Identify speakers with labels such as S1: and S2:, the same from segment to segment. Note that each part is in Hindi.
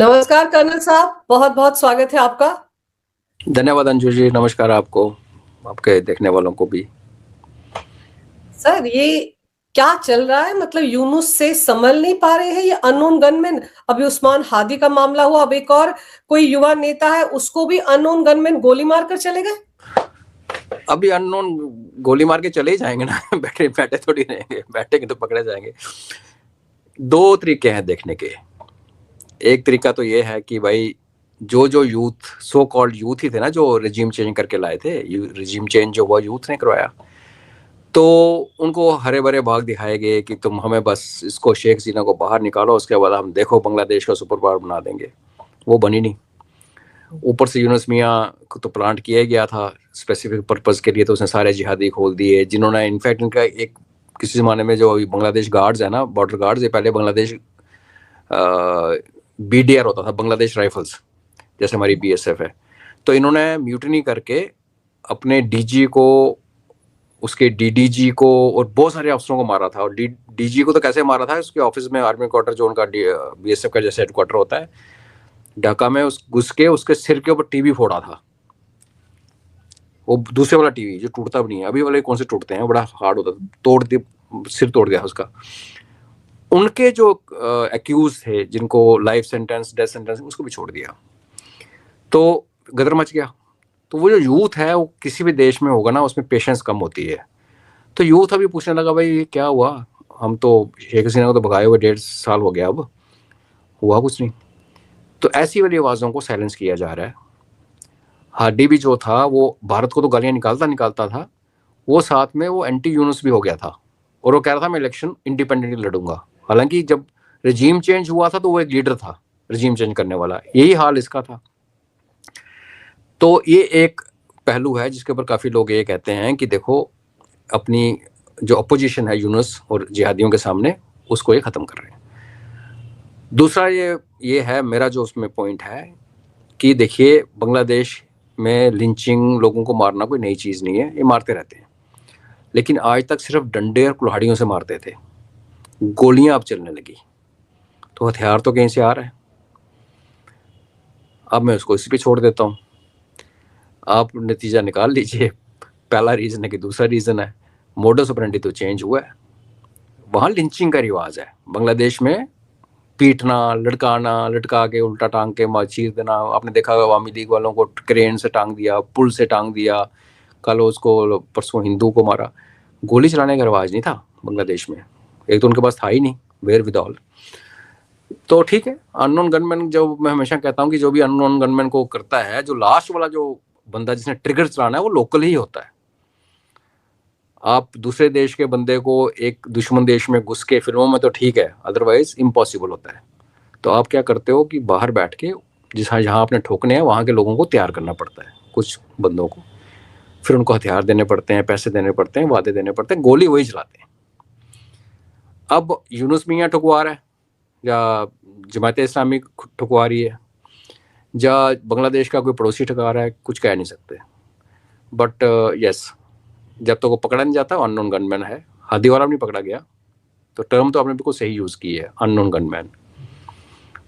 S1: नमस्कार कर्नल साहब, बहुत-बहुत स्वागत है आपका।
S2: धन्यवाद अंजू जी, नमस्कार आपको, आपके देखने वालों को भी।
S1: सर, ये क्या चल रहा है? मतलब यूनुस से संभल नहीं पा रहे हैं ये अननोन गनमैन। अभी उस्मान हादी का मामला हुआ, अब एक और कोई युवा नेता है, उसको भी अननोन गनमैन गोली मारकर चले गए।
S2: अभी अननोन गोली मार के चले ही जाएंगे ना। बैठे बैठे थोड़ी रहेंगे, बैठेंगे तो पकड़े जाएंगे। दो तरीके हैं देखने के। एक तरीका तो ये है कि भाई जो यूथ, सो कॉल्ड यूथ ही थे ना, जो रिजीम चेंज करके लाए थे, रिजीम चेंज जो हुआ यूथ ने करवाया, तो उनको हरे भरे भाग दिखाए गए कि तुम हमें बस इसको शेख हसीना को बाहर निकालो, उसके बाद हम देखो बांग्लादेश का सुपर पावर बना देंगे। वो बनी नहीं। ऊपर से यूनुस मियाँ को तो प्लांट किया गया था स्पेसिफिक पर्पस के लिए, तो उसने सारे जिहादी खोल दिए, जिन्होंने इनफैक्ट इनका एक किसी ज़माने में जो अभी बांग्लादेश गार्ड्स है ना, बॉर्डर गार्ड्स, ये पहले बांग्लादेश BDR होता था, बांग्लादेश राइफल्स, जैसे हमारी BSF है। तो इन्होंने म्यूटनी करके अपने DG को, उसके DDG को और बहुत सारे अफसरों को मारा था। और DG को तो कैसे मारा था, उसके ऑफिस में आर्मी क्वार्टर जो उनका BSF का जैसे हेडक्वार्टर होता है ढाका में, उस घुस के उसके सिर के ऊपर टीवी फोड़ा था। वो दूसरे वाला टीवी जो टूटता भी नहीं है, अभी वाले कौन से टूटते हैं, बड़ा हार्ड होता था, तोड़ दिया, सिर तोड़ गया उसका। उनके जो एक्यूज थे, जिनको लाइफ सेंटेंस, डेथ सेंटेंस, उसको भी छोड़ दिया। तो गदर मच गया। तो वो जो यूथ है, वो किसी भी देश में होगा ना, उसमें पेशेंस कम होती है। तो यूथ अभी पूछने लगा, भाई ये क्या हुआ, हम तो शेख हसीना को तो भगाए हुए 1.5 साल हो गया, अब हुआ कुछ नहीं। तो ऐसी वाली आवाज़ों को साइलेंस किया जा रहा है। हादी भी जो था, वो भारत को तो गालियां निकालता था, वो साथ में वो एंटी यूनुस भी हो गया था, और वो कह रहा था मैं इलेक्शन इंडिपेंडेंटली लड़ूंगा। हालांकि जब रजीम चेंज हुआ था तो वो एक लीडर था रजीम चेंज करने वाला, यही हाल इसका था। तो ये एक पहलू है जिसके ऊपर काफ़ी लोग ये कहते हैं कि देखो, अपनी जो अपोजिशन है यूनुस और जिहादियों के सामने, उसको ये ख़त्म कर रहे हैं। दूसरा ये है मेरा जो उसमें पॉइंट है कि देखिए, बांग्लादेश में लिंचिंग, लोगों को मारना कोई नई चीज़ नहीं है, ये मारते रहते हैं। लेकिन आज तक सिर्फ डंडे और कुल्हाड़ियों से मारते थे, गोलियां अब चलने लगी, तो हथियार तो कहीं से आ रहा है। अब मैं उसको इसी पे छोड़ देता हूँ, आप नतीजा निकाल लीजिए। पहला रीज़न है कि दूसरा रीज़न है, मोडस ऑपरेंडी तो चेंज हुआ है। वहाँ लिंचिंग का रिवाज है बांग्लादेश में, पीटना, लटकाना, लटका के उल्टा टांग के चीर देना। आपने देखा अवामी लीग वालों को क्रेन से टांग दिया, पुल से टांग दिया, कल उसको, परसों हिंदू को मारा। गोली चलाने का रिवाज नहीं था बांग्लादेश में, एक तो उनके पास था ही नहीं, वेयर विद ऑल। तो ठीक है, अननोन गनमैन, जो मैं हमेशा कहता हूँ कि जो भी अननोन गनमैन को करता है, जो लास्ट वाला जो बंदा जिसने ट्रिगर चलाना है, वो लोकल ही होता है। आप दूसरे देश के बंदे को एक दुश्मन देश में घुस के, फिल्मों में तो ठीक है, अदरवाइज इम्पॉसिबल होता है। तो आप क्या करते हो कि बाहर बैठ के, जहाँ आपने ठोकने हैं वहाँ के लोगों को तैयार करना पड़ता है, कुछ बंदों को, फिर उनको हथियार देने पड़ते हैं, पैसे देने पड़ते हैं, वादे देने पड़ते हैं, गोली वही चलाते हैं। अब यूनुस मियाँ ठुकवा रहा है, या जमात इस्लामी ठुकवा रही है, या बांग्लादेश का कोई पड़ोसी ठुकवा रहा है, कुछ कह नहीं सकते। बट यस, जब तक वो पकड़ा नहीं जाता, अननोन गनमैन है। हादी वाला भी नहीं पकड़ा गया, तो टर्म तो आपने बिल्कुल सही यूज़ की है, अननोन गनमैन।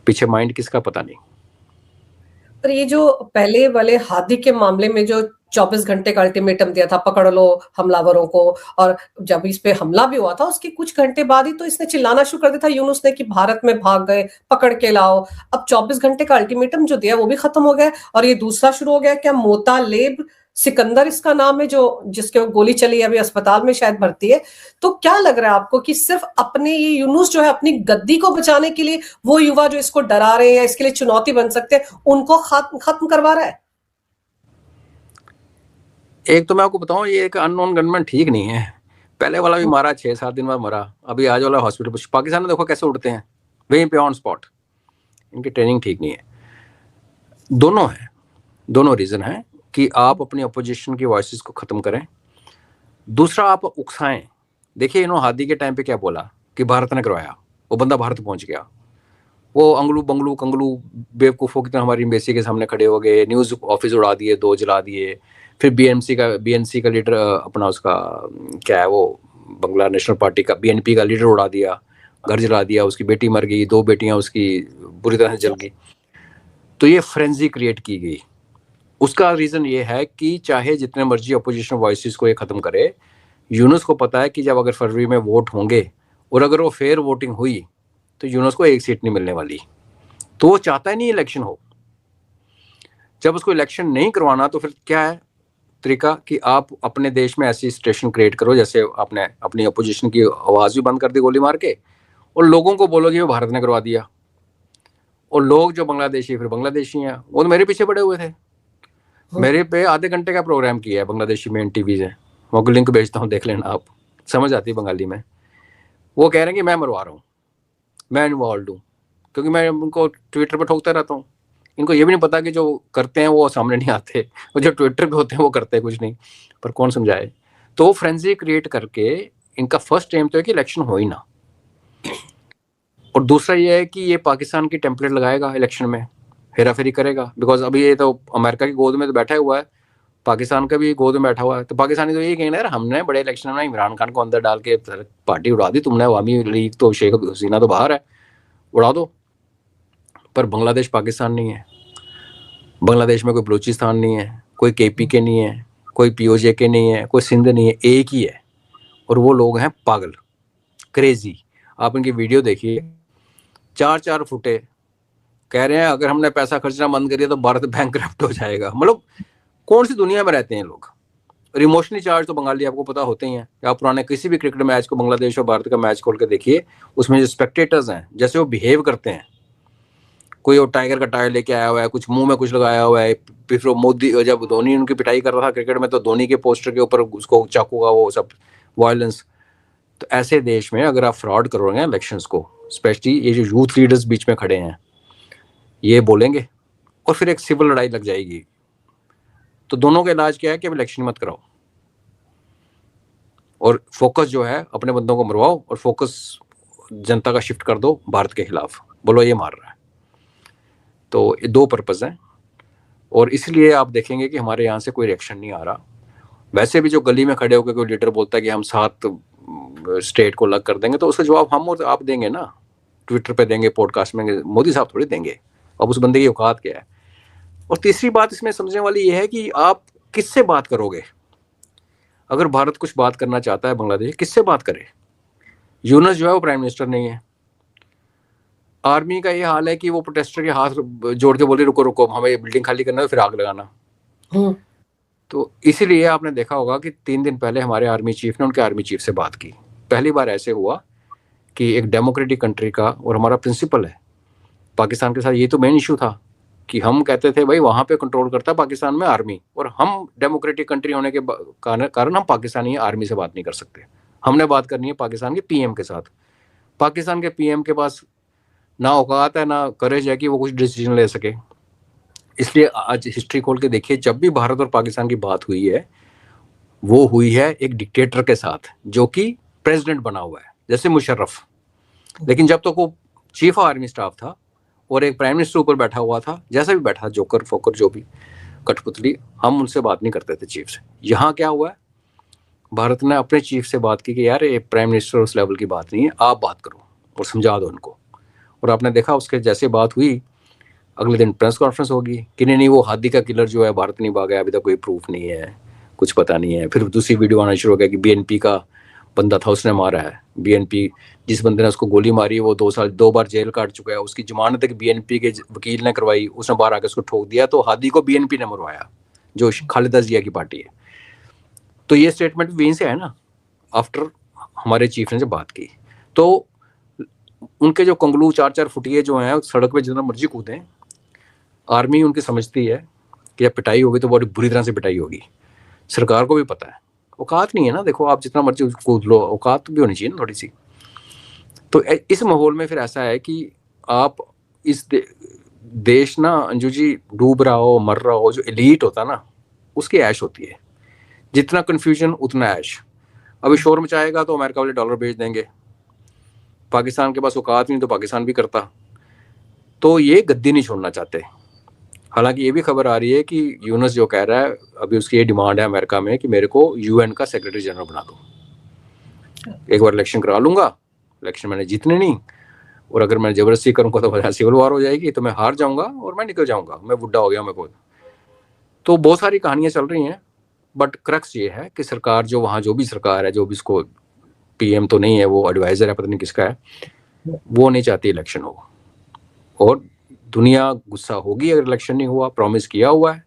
S2: पीछे माइंड किसका पता नहीं।
S1: पर ये जो पहले वाले हादी के मामले में जो 24 घंटे का अल्टीमेटम दिया था, पकड़ लो हमलावरों को, और जब इस पे हमला भी हुआ था उसके कुछ घंटे बाद ही तो इसने चिल्लाना शुरू कर दिया था यूनुस ने कि भारत में भाग गए, पकड़ के लाओ। अब 24 घंटे का अल्टीमेटम जो दिया वो भी खत्म हो गया, और ये दूसरा शुरू हो गया। क्या मोतालेब सिकंदर इसका नाम है, जो जिसके गोली चली, अभी अस्पताल में शायद भर्ती है। तो क्या लग रहा है आपको कि सिर्फ अपने ये यूनुस जो है अपनी गद्दी को बचाने के लिए, वो युवा जो इसको डरा रहे हैं या इसके लिए चुनौती बन सकते हैं, उनको खत्म करवा रहा है?
S2: एक तो मैं आपको बताऊं, ये एक अननोन गनमैन ठीक नहीं है। पहले वाला भी मारा, 6-7 दिन बाद मरा, अभी आज वाला हॉस्पिटल। पाकिस्तान में देखो कैसे उड़ते हैं, वहीं पे ऑन स्पॉट। इनकी ट्रेनिंग ठीक नहीं है। दोनों है, दोनों रीज़न है कि आप अपनी अपोजिशन की वॉइसेस को ख़त्म करें। दूसरा, आप उकसाएं। देखिए, इन्होंने हादी के टाइम पे क्या बोला कि भारत ने करवाया, वो बंदा भारत पहुंच गया, वो अंगलू बंगलू कंगलू बेवकूफ़ों की तरह हमारी एम्बेसी के सामने खड़े हो गए, न्यूज़ ऑफिस उड़ा दिए, 2 जला दिए। फिर BNC का लीडर, अपना उसका क्या है वो, बंगला नेशनल पार्टी का BNP का लीडर उड़ा दिया, घर जला दिया, उसकी बेटी मर गई, 2 बेटियां उसकी बुरी तरह से जल गई। तो ये फ्रेंजी क्रिएट की गई। उसका रीजन ये है कि चाहे जितने मर्जी अपोजिशन वॉइसेस को ये खत्म करे, यूनुस को पता है कि जब अगर फरवरी में वोट होंगे और अगर वो फेयर वोटिंग हुई तो यूनुस को एक सीट नहीं मिलने वाली। तो वो चाहता ही नहीं इलेक्शन हो। जब उसको इलेक्शन नहीं करवाना तो फिर क्या है तरीका कि आप अपने देश में ऐसी सिचुएशन क्रिएट करो जैसे आपने अपनी अपोजिशन की आवाज भी बंद कर दी गोली मार के, और लोगों को बोलो कि वो भारत ने करवा दिया, और लोग जो बांग्लादेशी फिर बांग्लादेशी हैं वो तो मेरे पीछे पड़े हुए थे। मेरे पे आधे घंटे का प्रोग्राम किया है बांग्लादेशी मेन टीवी से, मैं लिंक भेजता हूँ, देख लेना, आप समझ आती है बंगाली में। वो कह रहे हैं कि मैं मरवा रहा हूँ, मैं इन्वॉल्व हूँ, क्योंकि मैं उनको ट्विटर पर ठोकता रहता हूँ। इनको ये भी नहीं पता कि जो करते हैं वो सामने नहीं आते, और जो ट्विटर पे होते हैं वो करते हैं कुछ नहीं, पर कौन समझाए। तो फ्रेंजी क्रिएट करके इनका फर्स्ट एम तो है कि इलेक्शन हो ही ना, और दूसरा ये है कि ये पाकिस्तान की टेम्पलेट लगाएगा इलेक्शन में, हेरा फेरी करेगा। बिकॉज अभी ये तो अमेरिका की गोद में तो बैठा हुआ है, पाकिस्तान का भी गोद में बैठा हुआ है, तो पाकिस्तानी तो यही कहेंगे यार हमने बड़े इलेक्शन में इमरान खान को अंदर डाल के पार्टी उड़ा दी तुमने, अवामी लीग तो शेख हसीना तो बाहर है, उड़ा दो। पर बांग्लादेश पाकिस्तान नहीं है, बांग्लादेश में कोई बलूचिस्तान नहीं है, कोई KPK नहीं है, कोई POJK नहीं है, कोई सिंध नहीं है, एक ही है, और वो लोग हैं पागल, क्रेजी। आप इनकी वीडियो देखिए, 4-4 फुटे कह रहे हैं अगर हमने पैसा खर्चना बंद करिए तो भारत बैंकरप्ट हो जाएगा। मतलब कौन सी दुनिया में रहते हैं लोग। और इमोशनली चार्ज तो बंगाली आपको पता होते ही हैं। आप पुराने किसी भी क्रिकेट मैच को, बांग्लादेश और भारत का मैच खोल के देखिए, उसमें जो स्पेक्टेटर्स हैं जैसे वो बिहेव करते हैं, कोई वो टाइगर का टायर लेके आया हुआ है, कुछ मुंह में कुछ लगाया हुआ है, फिर मोदी जब धोनी उनकी पिटाई कर रहा था क्रिकेट में तो धोनी के पोस्टर के ऊपर उसको चाकू का वो सब वायलेंस। तो ऐसे देश में अगर आप फ्रॉड करोगे इलेक्शंस को, स्पेशली ये जो यूथ लीडर्स बीच में खड़े हैं ये बोलेंगे और फिर एक सिविल लड़ाई लग जाएगी। तो दोनों का इलाज क्या है कि अब इलेक्शन मत कराओ और फोकस जो है अपने बंदों को मरवाओ और फोकस जनता का शिफ्ट कर दो भारत के खिलाफ, बोलो ये मार रहा है। तो ये दो पर्पस हैं, और इसलिए आप देखेंगे कि हमारे यहाँ से कोई रिएक्शन नहीं आ रहा। वैसे भी जो गली में खड़े होकर कोई लीडर बोलता है कि हम 7 स्टेट को अलग कर देंगे, तो उसका जवाब हम और आप देंगे ना, ट्विटर पे देंगे, पॉडकास्ट में, मोदी साहब थोड़ी देंगे। अब उस बंदे की औकात क्या है। और तीसरी बात इसमें समझने वाली ये है कि आप किससे बात करोगे। अगर भारत कुछ बात करना चाहता है बांग्लादेश, किससे बात करे। यूनुस जो है वो प्राइम मिनिस्टर नहीं है। आर्मी का ये हाल है कि वो प्रोटेस्टर के हाथ जोड़ के बोले रुको रुको हमें बिल्डिंग खाली करना है फिर आग लगाना। तो इसीलिए आपने देखा होगा कि 3 दिन पहले हमारे आर्मी चीफ ने उनके आर्मी चीफ से बात की। पहली बार ऐसे हुआ कि एक डेमोक्रेटिक कंट्री का, और हमारा प्रिंसिपल है पाकिस्तान के साथ, ये तो मेन इशू था कि हम कहते थे भाई वहां पे कंट्रोल करता है पाकिस्तान में आर्मी, और हम डेमोक्रेटिक कंट्री होने के कारण हम पाकिस्तानी आर्मी से बात नहीं कर सकते। हमने बात करनी है पाकिस्तान के PM के साथ। पाकिस्तान के PM के पास ना औकात है ना करेज है कि वो कुछ डिसीजन ले सके। इसलिए आज हिस्ट्री खोल के देखिए, जब भी भारत और पाकिस्तान की बात हुई है वो हुई है एक डिक्टेटर के साथ जो कि प्रेसिडेंट बना हुआ है, जैसे मुशर्रफ। लेकिन जब तक वो चीफ ऑफ आर्मी स्टाफ था और एक प्राइम मिनिस्टर ऊपर बैठा हुआ था, जैसा भी बैठा, जोकर फोकर जो भी कठपुतली, हम उनसे बात नहीं करते थे चीफ से। यहाँ क्या हुआ है, भारत ने अपने चीफ से बात की कि यार ये प्राइम मिनिस्टर उस लेवल की बात नहीं है, आप बात करो और समझा दो उनको। और आपने देखा उसके जैसे बात हुई, अगले दिन प्रेस कॉन्फ्रेंस होगी कि नहीं वो हादी का किलर जो है भारत नहीं भागा, अभी तक कोई प्रूफ नहीं है, कुछ पता नहीं है। फिर दूसरी वीडियो आना शुरू हो गया कि BNP का बंदा था उसने मारा है। BNP जिस बंदे ने उसको गोली मारी है वो 2 बार जेल काट चुका है, उसकी जमानत एक BNP के वकील ने करवाई, उसने बाहर आकर उसको ठोक दिया। तो हादी को BNP ने मरवाया जो खालिदा जिया की पार्टी है। तो ये स्टेटमेंट वहीं से है ना, आफ्टर हमारे चीफ ने जब बात की। तो उनके जो कंगलू 4-4 फुटिए जो हैं सड़क पे जितना मर्जी कूदें, आर्मी उनकी समझती है कि जब पिटाई होगी तो बड़ी बुरी तरह से पिटाई होगी। सरकार को भी पता है, औकात नहीं है ना, देखो आप जितना मर्जी कूद लो, औकात भी होनी चाहिए ना थोड़ी सी। तो इस माहौल में फिर ऐसा है कि आप इस देश ना अंजू जी डूब रहा हो, मर रहा हो, जो एलीट होता ना उसकी ऐश होती है। जितना कन्फ्यूजन उतना ऐश। अभी शोर मचाएगा तो अमेरिका वाले डॉलर भेज देंगे, पाकिस्तान के पास औकात नहीं तो पाकिस्तान भी करता। तो ये गद्दी नहीं छोड़ना चाहते। हालांकि ये भी खबर आ रही है कि यूनुस जो कह रहा है, अभी उसकी ये डिमांड है अमेरिका में कि मेरे को UN का सेक्रेटरी जनरल बना दो, एक बार इलेक्शन करा लूंगा, इलेक्शन मैंने जीतने नहीं, और अगर मैं जबरदस्ती करूंगा तो सिविल वॉर हो जाएगी, तो मैं हार जाऊंगा और मैं निकल जाऊंगा, मैं बुढ़ा हो गया मेरे को। तो बहुत सारी कहानियां चल रही हैं, बट क्रक्स ये है कि सरकार जो वहाँ जो भी सरकार है, जो भी इसको पीएम तो नहीं है, वो एडवाइजर है, पता नहीं किसका है, वो नहीं चाहती इलेक्शन हो। और दुनिया गुस्सा होगी अगर इलेक्शन नहीं हुआ, प्रॉमिस किया हुआ है,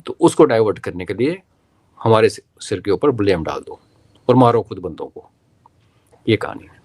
S2: तो उसको डाइवर्ट करने के लिए हमारे सिर के ऊपर ब्लेम डाल दो और मारो खुद बंदों को। ये कहानी है।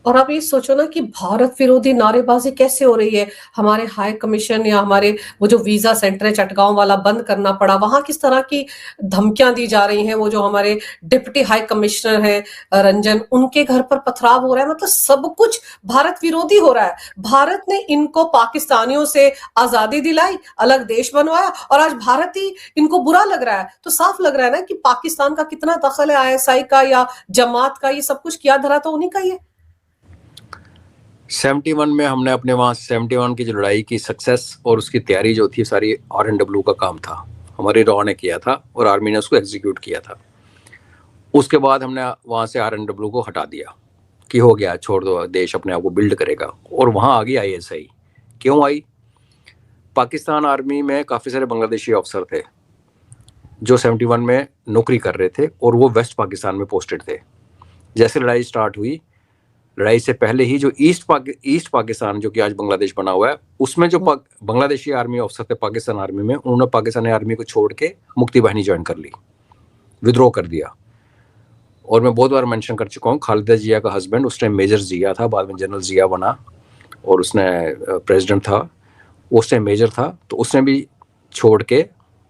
S1: और आप ये सोचो ना कि भारत विरोधी नारेबाजी कैसे हो रही है। हमारे हाई कमीशन या हमारे वो जो वीजा सेंटर है चटगांव वाला बंद करना पड़ा, वहां किस तरह की धमकियां दी जा रही हैं। वो जो हमारे डिप्टी हाई कमिश्नर है रंजन, उनके घर पर पथराव हो रहा है। मतलब सब कुछ भारत विरोधी हो रहा है। भारत ने इनको पाकिस्तानियों से आजादी दिलाई, अलग देश बनवाया, और आज भारत ही इनको बुरा लग रहा है। तो साफ लग रहा है ना कि पाकिस्तान का कितना दखल है आईएसआई का या जमात का। ये सब कुछ किया धरा तो उन्हीं का ही है।
S2: 71 में हमने अपने वहाँ 71 की जो लड़ाई की सक्सेस और उसकी तैयारी जो थी सारी RNW का काम था, हमारी रॉ ने किया था और आर्मी ने उसको एग्जीक्यूट किया था। उसके बाद हमने वहाँ से RNW को हटा दिया कि हो गया, छोड़ दो, देश अपने आप को बिल्ड करेगा। और वहाँ आ गई ISI। क्यों आई? पाकिस्तान आर्मी में काफ़ी सारे बांग्लादेशी अफसर थे जो 71 में नौकरी कर रहे थे और वो वेस्ट पाकिस्तान में पोस्टेड थे। जैसे लड़ाई स्टार्ट हुई, लड़ाई से पहले ही जो ईस्ट पाकिस्तान जो कि आज बांग्लादेश बना हुआ है, उसमें जो बांग्लादेशी आर्मी अफसर थे पाकिस्तान आर्मी में, उन्होंने पाकिस्तानी आर्मी को छोड़ के मुक्ति बाहिनी ज्वाइन कर ली, विद्रोह कर दिया। और मैं बहुत बार मेंशन कर चुका हूँ, खालिदा जिया का हस्बैंड उस टाइम मेजर जिया था, बाद में जनरल जिया बना और उसने प्रेसिडेंट था, उस टाइम मेजर था। तो उसने भी छोड़ के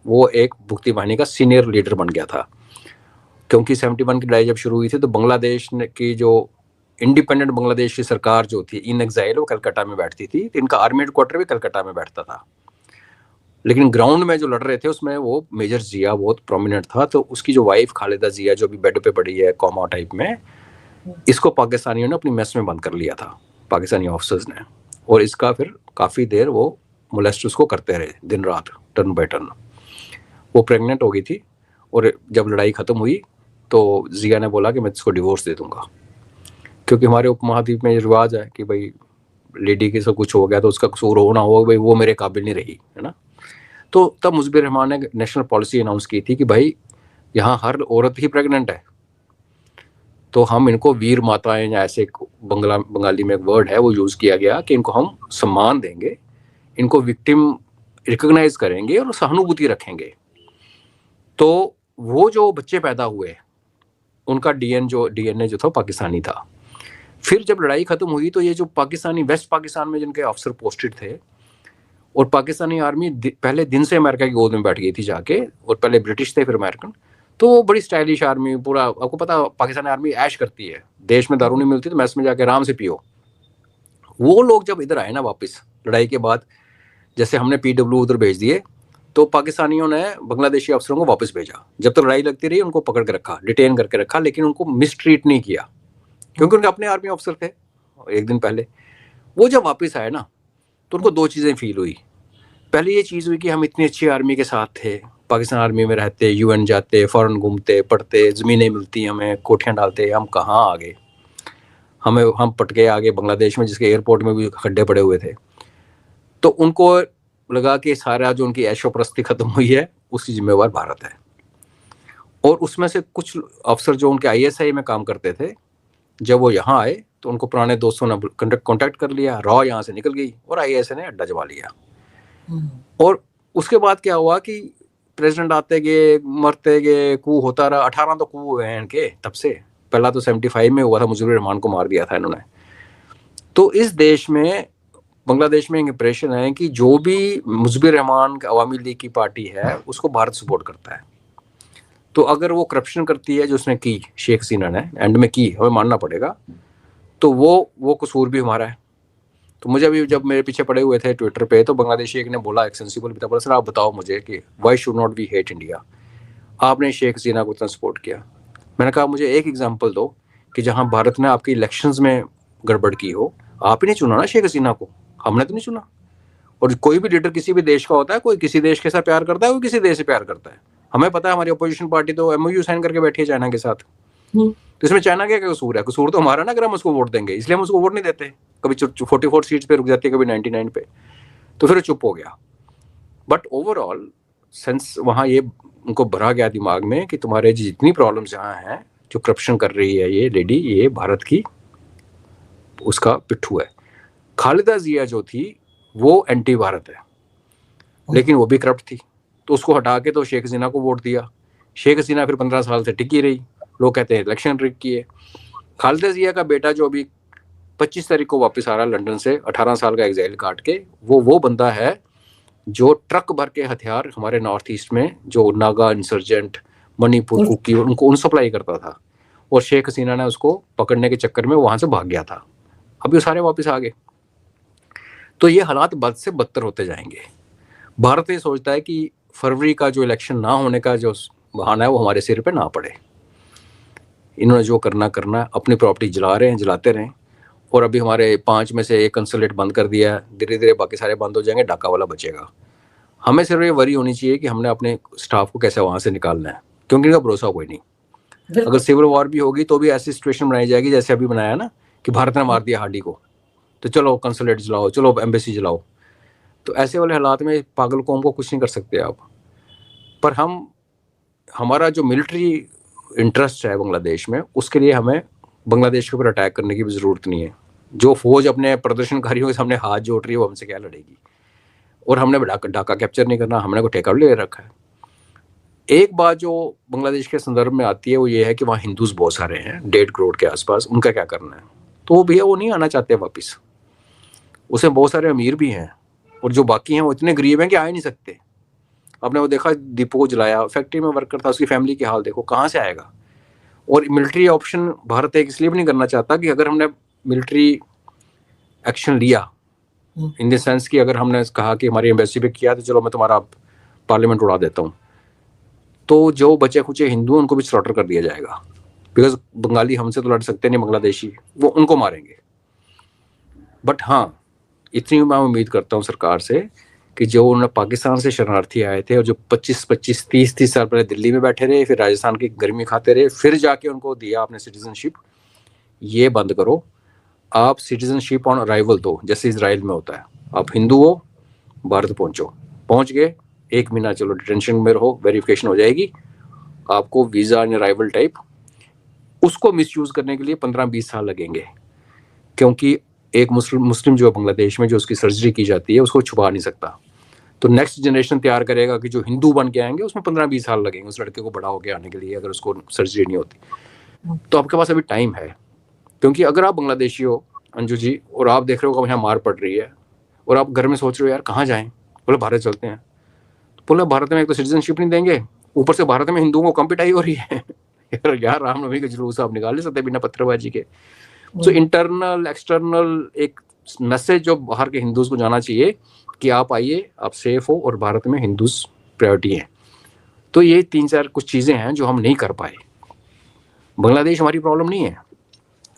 S2: वो एक मुक्ति बाहिनी का सीनियर लीडर बन गया था। क्योंकि 71 की लड़ाई जब शुरू हुई थी तो बांग्लादेश की जो इंडिपेंडेंट बांग्लादेश की सरकार जो थी इन एग्जाइल, वो कलकत्ता में बैठती थी, तो इनका आर्मी हेडक्वार्टर भी कलकत्ता में बैठता था। लेकिन ग्राउंड में जो लड़ रहे थे उसमें वो मेजर जिया बहुत प्रोमिनेंट था। तो उसकी जो वाइफ खालिदा जिया जो भी बेड पे पड़ी है कोमा टाइप में, इसको पाकिस्तानियों ने अपनी मेस में बंद कर लिया था, पाकिस्तानी ऑफिसर्स ने। और इसका फिर काफ़ी देर वो मोलेस्ट उसको करते रहे, दिन रात, टर्न बाय टर्न। वो प्रेग्नेंट हो गई थी और जब लड़ाई ख़त्म हुई तो जिया ने बोला कि मैं इसको डिवोर्स दे दूंगा, क्योंकि हमारे उपमहाद्वीप में ये रिवाज है कि भाई लेडी के सब कुछ हो गया तो उसका कसूर होना हो, भाई वो मेरे काबिल नहीं रही, है ना। तो तब मुजबिर रहमान ने नेशनल पॉलिसी अनाउंस की थी कि भाई यहाँ हर औरत ही प्रेग्नेंट है, तो हम इनको वीर माताएं, या ऐसे बंगाली में एक वर्ड है वो यूज़ किया गया कि इनको हम सम्मान देंगे, इनको विक्टिम रिकॉग्नाइज करेंगे और सहानुभूति रखेंगे। तो वो जो बच्चे पैदा हुए उनका DNA जो था पाकिस्तानी था। फिर जब लड़ाई खत्म हुई तो ये जो पाकिस्तानी वेस्ट पाकिस्तान में जिनके अफसर पोस्टेड थे, और पाकिस्तानी आर्मी पहले दिन से अमेरिका की गोद में बैठ गई थी जाके, और पहले ब्रिटिश थे फिर अमेरिकन, तो वो बड़ी स्टाइलिश आर्मी, पूरा आपको पता पाकिस्तानी आर्मी ऐश करती है, देश में दारू नहीं मिलती तो मैस में जाके आराम से पियो। वो लोग जब इधर आए ना वापस लड़ाई के बाद, जैसे हमने PW उधर भेज दिए, तो पाकिस्तानियों ने बांग्लादेशी अफसरों को वापस भेजा। जब तक लड़ाई लगती रही उनको पकड़ के रखा, डिटेन करके रखा, लेकिन उनको मिसट्रीट नहीं किया, क्योंकि उनके अपने आर्मी अफसर थे एक दिन पहले। वो जब वापस आए ना तो उनको दो चीज़ें फील हुई। पहले ये चीज़ हुई कि हम इतनी अच्छी आर्मी के साथ थे, पाकिस्तान आर्मी में रहते, UN जाते, फ़ॉरन घूमते, पढ़ते, ज़मीनें मिलती हमें, कोठियाँ डालते, हम कहाँ आ गए, हम पटके आ गए बांग्लादेश में, जिसके एयरपोर्ट में भी खड्डे पड़े हुए थे। तो उनको लगा कि सारा जो उनकी ऐशोप्रस्ती खत्म हुई है उसकी जिम्मेवार भारत है। और उसमें से कुछ अफसर जो उनके ISI में काम करते थे, जब वो यहाँ आए तो उनको पुराने दोस्तों ने कांटेक्ट कर लिया, रॉ यहाँ से निकल गई और ISI ने अड्डा जमा लिया। और उसके बाद क्या हुआ कि प्रेसिडेंट आते गए, मरते गए, कू होता रहा। 18 तो कू हुए हैं इनके तब से। पहला तो 75 में हुआ था, मुजीबुर रहमान को मार दिया था इन्होंने। तो इस देश में, बांग्लादेश में एक इंप्रेशन है कि जो भी मुजीबुर रहमान अवामी लीग की पार्टी है उसको भारत सपोर्ट करता है। तो अगर वो करप्शन करती है जो उसने की, शेख हसीना ने एंड में की, हमें मानना पड़ेगा, तो वो कसूर भी हमारा है। तो मुझे अभी जब मेरे पीछे पड़े हुए थे ट्विटर पे, तो बांग्लादेशी एक ने बोला, एक सेंसिबल भी था, बोला सर आप बताओ मुझे कि why should not we hate India, आपने शेख हसीना को इतना सपोर्ट किया। मैंने कहा मुझे एक एग्जांपल दो कि जहां भारत ने आपके इलेक्शंस में गड़बड़ की हो। आप ही नहीं चुना ना शेख हसीना को, हमने तो नहीं चुना। और कोई भी लीडर किसी भी देश का होता है, कोई किसी देश के साथ प्यार करता है, कोई किसी देश से प्यार करता है। हमें पता है हमारी अपोजिशन पार्टी तो MOU साइन करके बैठी है चाइना के साथ। तो इसमें चाइना का क्या कसूर है? कसूर तो हमारा ना, अगर हम उसको वोट देंगे, इसलिए हम उसको वोट नहीं देते। कभी 44 सीट्स पे रुक जाती है, कभी 99 पे, तो फिर वो चुप हो गया। बट ओवरऑल सेंस वहाँ ये उनको भरा गया दिमाग में कि तुम्हारे जितनी प्रॉब्लम्स यहाँ हैं, जो करप्शन कर रही है ये लेडी, ये भारत की उसका पिट्ठू है। खालिदा जिया जो थी वो एंटी भारत है, लेकिन वो भी करप्ट थी, तो उसको हटा के तो शेख हसीना को वोट दिया। शेख हसीना फिर 15 साल से टिकी रही, लोग कहते हैं इलेक्शन रिग किए। खालिदा जिया का बेटा जो अभी 25 तारीख को वापस आ रहा है लंदन से, 18 साल का एग्जाइल काट के, वो बंदा है जो ट्रक भर के हथियार हमारे नॉर्थ ईस्ट में जो नागा इंसर्जेंट, मणिपुर कुकी, उनको उन सप्लाई करता था, और शेख हसीना ने उसको पकड़ने के चक्कर में वहां से भाग गया था। अभी वो सारे वापस आ गए। तो ये हालात बद से बदतर होते जाएंगे। भारत ये सोचता है कि फरवरी का जो इलेक्शन ना होने का जो बहाना है वो हमारे सिर पे ना पड़े। इन्होंने जो करना अपनी प्रॉपर्टी जला रहे हैं, जलाते रहें। और अभी हमारे 5 में से 1 कंसुलेट बंद कर दिया है, धीरे धीरे बाकी सारे बंद हो जाएंगे, ढाका वाला बचेगा। हमें सिर्फ ये वरी होनी चाहिए कि हमने अपने स्टाफ को कैसे वहाँ से निकालना है, क्योंकि इनका भरोसा कोई नहीं। अगर सिविल वॉर भी होगी तो भी ऐसी सिचुएशन बनाई जाएगी जैसे अभी बनाया ना, कि भारत ने मार दिया हार्डी को, तो चलो कंसुलेट जलाओ, चलो एम्बेसी जलाओ। तो ऐसे वाले हालात में पागल कौम को कुछ नहीं कर सकते आप। पर हमारा जो मिलिट्री इंटरेस्ट है बांग्लादेश में, उसके लिए हमें बांग्लादेश के ऊपर अटैक करने की भी ज़रूरत नहीं है। जो फौज अपने प्रदर्शनकारियों के सामने हाथ जोड़ रही है वो हमसे क्या लड़ेगी। और हमने ढाका कैप्चर नहीं करना, हमने को ठेका ले रखा है। एक बात जो बांग्लादेश के संदर्भ में आती है वो ये है कि वहाँ हिंदूज बहुत सारे हैं, 1.5 करोड़ के आसपास, उनका क्या करना है। तो भैया वो नहीं आना चाहते वापस। उसमें बहुत सारे अमीर भी हैं, और जो बाकी हैं वो इतने गरीब हैं कि आ ही नहीं सकते। आपने वो देखा, दीपो को जलाया, फैक्ट्री में वर्कर था, उसकी फैमिली की हाल देखो, कहाँ से आएगा। और मिलिट्री ऑप्शन भारत एक इसलिए भी नहीं करना चाहता कि अगर हमने मिलिट्री एक्शन लिया, इन द सेंस कि अगर हमने कहा कि हमारी एम्बेसी पे किया तो चलो मैं तुम्हारा पार्लियामेंट उड़ा देता हूँ, तो जो बचे खुचे हिंदू हैं उनको भी स्लॉटर कर दिया जाएगा। बिकॉज बंगाली हमसे तो लड़ सकते नहीं, बांग्लादेशी वो उनको मारेंगे। बट हाँ, इतनी मैं उम्मीद करता हूँ सरकार से कि जो उन्होंने पाकिस्तान से शरणार्थी आए थे और जो 25-25, 30-30 साल पहले दिल्ली में बैठे रहे, फिर राजस्थान की गर्मी खाते रहे, फिर जाके उनको दिया आपने सिटीजनशिप, ये बंद करो। आप सिटीजनशिप ऑन अराइवल दो, जैसे इजराइल में होता है। आप हिंदू हो, भारत पहुंच गए, 1 महीना चलो डिटेंशन में रहो, वेरिफिकेशन हो जाएगी, आपको वीजा इन अराइवल टाइप। उसको मिसयूज करने के लिए 15-20 साल लगेंगे, क्योंकि एक मुस्लिम जो बांग्लादेश में जो उसकी सर्जरी की जाती है उसको छुपा नहीं सकता। तो नेक्स्ट जनरेशन तैयार करेगा कि जो हिंदू बन के आएंगे, उसमें 15-20 साल लगेंगे उस लड़के को बड़ा होकर आने के लिए, अगर उसको सर्जरी नहीं होती। तो आपके पास अभी टाइम है, क्योंकि अगर आप बांग्लादेशी हो अंजू जी, और आप देख रहे हो कि यहाँ मार पड़ रही है, और आप घर में सोच रहे हो यार कहाँ जाएं, बोले भारत चलते हैं। तो बोला भारत में एक तो सिटीजनशिप नहीं देंगे, ऊपर से भारत में हिंदुओं को कम पिटाई हो रही है। यार रामनवमी के जुलूस आप निकाल नहीं सकते बिना पत्थरबाजी के। तो इंटरनल एक्सटर्नल एक मैसेज जो बाहर के हिंदूज को जाना चाहिए कि आप आइए, आप सेफ हो, और भारत में हिंदूज प्रायोरिटी हैं। तो ये 3-4 कुछ चीज़ें हैं जो हम नहीं कर पाए। बांग्लादेश हमारी प्रॉब्लम नहीं है,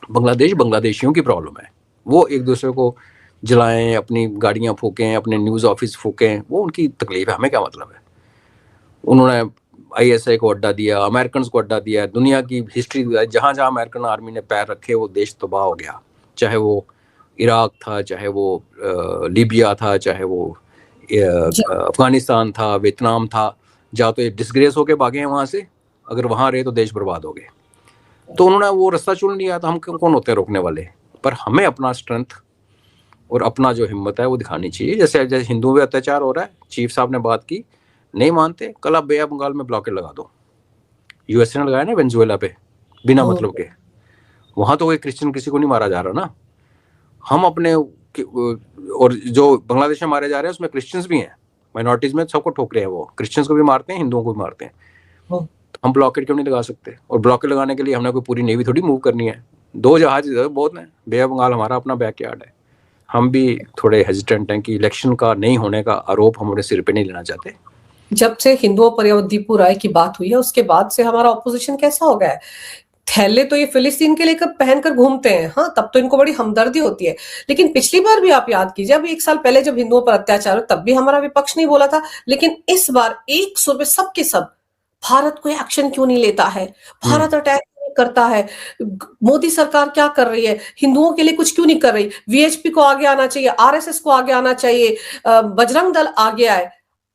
S2: बांग्लादेश बांग्लादेशियों की प्रॉब्लम है। वो एक दूसरे को जलाएं, अपनी गाड़ियां फूकें, अपने न्यूज़ ऑफिस फूकें, वो उनकी तकलीफ है, हमें क्या मतलब है। उन्होंने ISI को अड्डा दिया, अमेरिकन को अड्डा दिया, दुनिया की हिस्ट्री जहाँ जहाँ अमेरिकन आर्मी ने पैर रखे वो देश तबाह हो गया। चाहे वो इराक था, चाहे वो लीबिया था, चाहे वो अफगानिस्तान था, वियतनाम था, जहाँ तो ये डिस्ग्रेस होके भागे हैं वहाँ से, अगर वहाँ रहे तो देश बर्बाद हो गए। तो उन्होंने वो रास्ता चुन लिया, तो हम कौन होते हैं रोकने वाले। पर हमें अपना स्ट्रेंथ और अपना जो हिम्मत है वो दिखानी चाहिए। जैसे हिंदुओं पे अत्याचार हो रहा है, चीफ साहब ने बात की, नहीं मानते, कल आप बे बंगाल में ब्लॉकेट लगा दो। USA ने लगाया ना वेनेजुएला पे बिना मतलब के, वहां तो कोई क्रिश्चियन किसी को नहीं मारा जा रहा ना। हम अपने, और जो बांग्लादेश में मारे जा रहे हैं उसमें क्रिश्चियंस भी हैं, माइनॉरिटीज में सबको ठोक रहे हैं, वो क्रिश्चियंस को भी मारते हैं, हिंदुओं को भी मारते हैं। तो हम ब्लॉकेट क्यों नहीं लगा सकते। और ब्लॉकेट लगाने के लिए हमने कोई पूरी नेवी थोड़ी मूव करनी है, 2 जहाज बहुत हैं। बे बंगाल हमारा अपना बैकयार्ड है। हम भी थोड़े हेजिटेंट हैं कि इलेक्शन का नहीं होने का आरोप हम अपने सिर पे नहीं लेना चाहते।
S1: जब से हिंदुओं पर दीपू राय की बात हुई है उसके बाद से हमारा ऑपोजिशन कैसा हो गया है। थैले तो ये फिलिस्तीन के लेकर पहनकर घूमते हैं, हाँ, तब तो इनको बड़ी हमदर्दी होती है। लेकिन पिछली बार भी आप याद कीजिए, अभी 1 साल पहले जब हिंदुओं पर अत्याचार हो तब भी हमारा विपक्ष नहीं बोला था। लेकिन इस बार एक सुर में सबके सब, भारत कोई एक्शन क्यों नहीं लेता है, भारत अटैक करता है? मोदी सरकार क्या कर रही है? हिंदुओं के लिए कुछ क्यों नहीं कर रही? वीएचपी को आगे आना चाहिए, आरएसएस को आगे आना चाहिए, बजरंग दल आगे आए,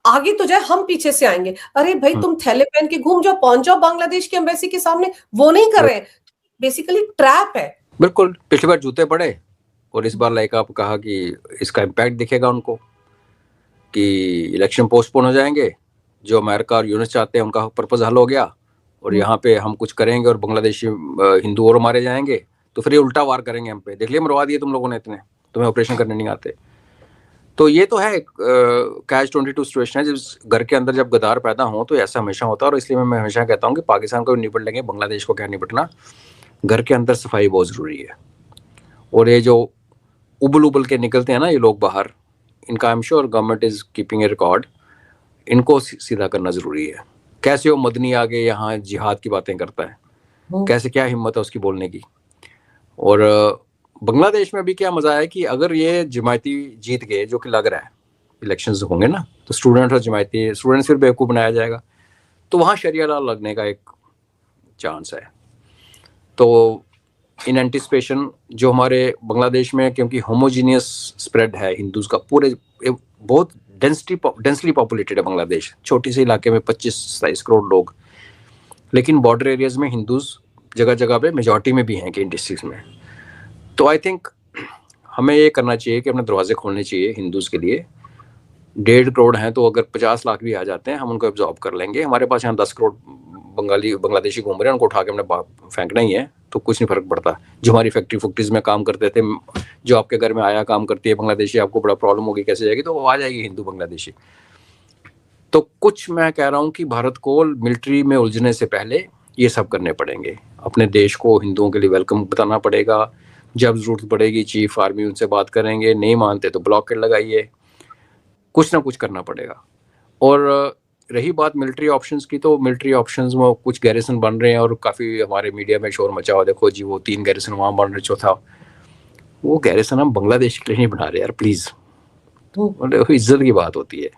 S1: आगे तो जाए, हम पीछे से आएंगे। अरे भाई, तुम थैले पहन के घूम जाओ, पहुंच जाओ बांग्लादेश की एम्बेसी के सामने, वो नहीं कर रहे हैं। बेसिकली ट्रैप है।
S2: बिल्कुल, पिछली बार जूते पड़े और इस बार लाइक आप कहा कि इसका इम्पैक्ट दिखेगा उनको कि इलेक्शन पोस्टपोन हो जाएंगे, जो अमेरिका और यूएस चाहते हैं उनका पर्पज हल हो गया और यहाँ पे हम कुछ करेंगे और बांग्लादेशी हिंदू और मारे जाएंगे, तो फिर ये उल्टा वार करेंगे हम पे। देख लिया, मरवा दिए तुम लोगों ने इतने, तुम्हें ऑपरेशन करने नहीं आते। तो ये तो है कैच 22 सिचुएशन है। जब घर के अंदर जब गद्दार पैदा हो तो ऐसा हमेशा होता है, और इसलिए मैं हमेशा कहता हूँ कि पाकिस्तान को निपट लेंगे, बांग्लादेश को क्या निपटना, घर के अंदर सफाई बहुत ज़रूरी है। और ये जो उबल उबल के निकलते हैं ना ये लोग बाहर, इनका I am sure government is keeping A record, इनको सीधा करना ज़रूरी है। कैसे वो मदनी आगे यहाँ जिहाद की बातें करता है, कैसे, क्या हिम्मत है उसकी बोलने की। और बांग्लादेश में अभी क्या मजा है कि अगर ये जमायती जीत गए, जो कि लग रहा है इलेक्शंस होंगे ना, तो स्टूडेंट और जमायती, स्टूडेंट्स फिर बेवकूफ़ बनाया जाएगा, तो वहाँ शरिया लॉ लगने का एक चांस है। तो इन एंटिसिपेशन जो हमारे बांग्लादेश में, क्योंकि होमोजीनियस स्प्रेड है हिंदूज का, पूरे बहुत डेंसली पॉपुलेटेड है बांग्लादेश, छोटी से इलाके में 25-27 करोड़ लोग, लेकिन बॉर्डर एरियाज में हिंदूज जगह जगह पे मेजॉरिटी में भी हैं कि इन डिस्ट्रिक्ट में। तो आई थिंक हमें ये करना चाहिए कि अपने दरवाजे खोलने चाहिए हिंदूज के लिए। 1.5 करोड़ हैं, तो अगर 50 लाख भी आ जाते हैं हम उनको एब्जॉर्ब कर लेंगे। हमारे पास यहाँ 10 करोड़ बांग्लादेशी घूम रहे हैं, उनको उठा के हमने फेंकना ही है, तो कुछ नहीं फर्क पड़ता। जो हमारी फैक्ट्रीज में काम करते थे, जो आपके घर में आया काम करती है बांग्लादेशी, आपको बड़ा प्रॉब्लम होगी कैसे जाएगी, तो वो आ जाएगी हिंदू बांग्लादेशी। तो कुछ मैं कह रहा हूँ कि भारत को मिलिट्री में उलझने से पहले ये सब करने पड़ेंगे। अपने देश को हिंदुओं के लिए वेलकम बताना पड़ेगा, जब जरूरत पड़ेगी चीफ आर्मी उनसे बात करेंगे, नहीं मानते तो ब्लॉकेट लगाइए, कुछ ना कुछ करना पड़ेगा। और रही बात मिलिट्री ऑप्शंस की, तो मिलिट्री ऑप्शंस में कुछ गैरिसन बन रहे हैं और काफ़ी हमारे मीडिया में शोर मचा हुआ, देखो जी वो 3 गैरिसन वहाँ बन रहे, चौथा वो गैरिसन हम बांग्लादेश के लिए नहीं बना रहे यार, प्लीज़। तो इज्जत की बात होती है।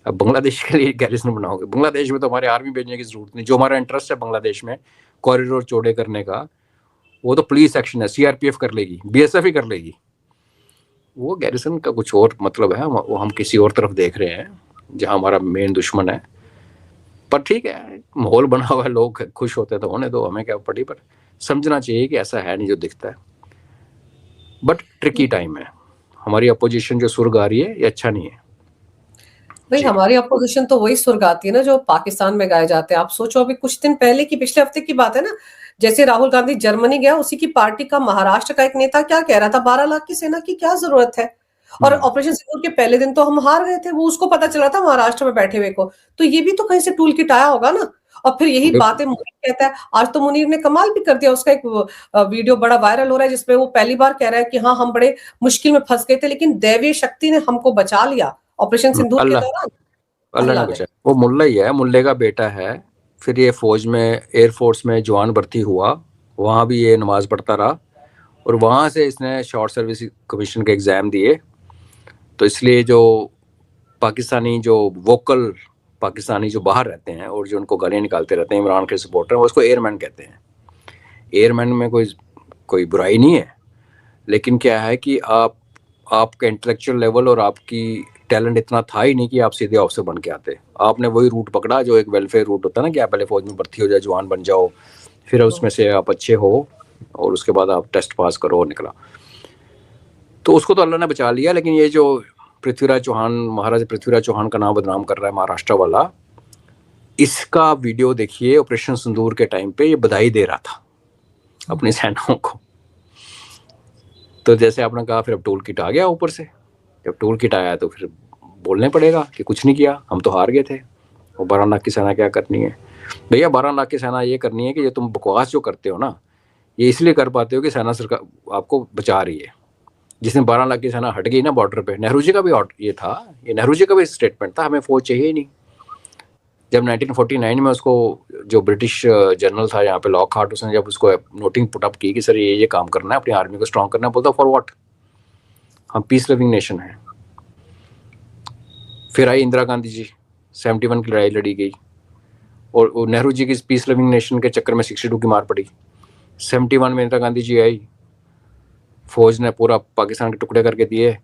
S2: अब बांग्लादेश के लिए गैरिसन बनाओगे, बांग्लादेश में तो हमारे आर्मी भेजने की जरूरत नहीं। जो हमारा इंटरेस्ट है बांग्लादेश में कॉरिडोर चौड़े करने का, वो तो पुलिस एक्शन है, सीआरपीएफ कर लेगी, बीएसएफ ही कर लेगी। वो गैरिसन का कुछ और मतलब है, वो हम किसी और तरफ देख रहे हैं जहां हमारा मेन दुश्मन है। पर ठीक है, माहौल बना हुआ है, लोग खुश होते तो होने दो, हमें क्या पड़ी। पर समझना चाहिए कि ऐसा है नहीं जो दिखता है। बट ट्रिकी टाइम है, हमारी अपोजिशन जो सुर गा रही है ये अच्छा नहीं है
S1: भाई। हमारी अपोजिशन तो वही सुर गाती है ना जो पाकिस्तान में गाए जाते हैं। आप सोचो, अभी कुछ दिन पहले की, पिछले हफ्ते की बात है ना, जैसे राहुल गांधी जर्मनी गया, उसी की पार्टी का महाराष्ट्र का एक नेता क्या कह रहा था, 12 लाख की सेना की क्या जरूरत है। और ऑपरेशन सिंदूर के पहले दिन तो हम हार गए थे, वो उसको पता चला था महाराष्ट्र में बैठे हुए को। तो ये भी तो कहीं से टूल किट आया होगा ना। और फिर यही बातें मुनीर कहता है। आज तो मुनीर ने कमाल भी कर दिया, उसका एक वीडियो बड़ा वायरल हो रहा है जिसमें वो पहली बार कह रहा है कि हाँ, हम बड़े मुश्किल में फंस गए थे, लेकिन दैवीय शक्ति ने हमको बचा लिया ऑपरेशन सिंदूर के दौरान।
S2: अल्लाह ने बचाया। वो मुल्ला ही है, मुल्ले का बेटा है। फिर ये फौज में, एयरफोर्स में जवान भर्ती हुआ, वहाँ भी ये नमाज पढ़ता रहा और वहाँ से इसने शॉर्ट सर्विस कमीशन के एग्ज़ाम दिए। तो इसलिए जो पाकिस्तानी, जो वोकल पाकिस्तानी जो बाहर रहते हैं और जो उनको गालियाँ निकालते रहते हैं इमरान के सपोर्टर, वो उसको एयरमैन कहते हैं। एयरमैन में कोई बुराई नहीं है, लेकिन क्या है कि आपका इंटेलेक्चुअल लेवल और आपकी टैलेंट इतना था ही नहीं कि आप सीधे ऑफिसर बन के आते। आपने वही रूट पकड़ा जो एक वेलफेयर रूट होता है ना, कि आप पहले फौज में भर्ती हो जाए, जवान बन जाओ, फिर उसमें से आप अच्छे हो और उसके बाद आप टेस्ट पास करो और निकला। तो उसको तो अल्लाह ने बचा लिया। लेकिन ये जो पृथ्वीराज चौहान, महाराज पृथ्वीराज चौहान का नाम बदनाम कर रहा है महाराष्ट्र वाला, इसका वीडियो देखिए, ऑपरेशन सिंदूर के टाइम पे ये बधाई दे रहा था अपनी सेनाओं को। तो जैसे आपने कहा, फिर अब टूल किट आ गया ऊपर से। जब टूल किट आया तो फिर बोलने पड़ेगा कि कुछ नहीं किया, हम तो हार गए थे। और 12 लाख की सेना क्या करनी है भैया? 12 लाख की सेना ये करनी है कि ये तुम बकवास जो करते हो ना, ये इसलिए कर पाते हो कि सेना सरकार आपको बचा रही है। जिसने 12 लाख की सेना हट गई ना बॉर्डर पे, नेहरू जी का भी ये था, ये नेहरू जी का भी स्टेटमेंट था, हमें फौज चाहिए ही नहीं। जब 1949 में उसको, जो ब्रिटिश जनरल था यहाँ पे लॉकहार्ट, उसने जब उसको नोटिंग पुटअप की कि सर ये काम करना है, अपनी आर्मी को स्ट्रॉन्ग करना है, बोलता फॉर व्हाट, हम पीस लिविंग नेशन है। फिर आई इंदिरा गांधी जी, 71 की लड़ाई लड़ी गई और नेहरू जी की पीस लिविंग नेशन के चक्कर में 62 की मार पड़ी। 71 में इंदिरा गांधी जी आई, फौज ने पूरा पाकिस्तान के टुकड़े करके दिए,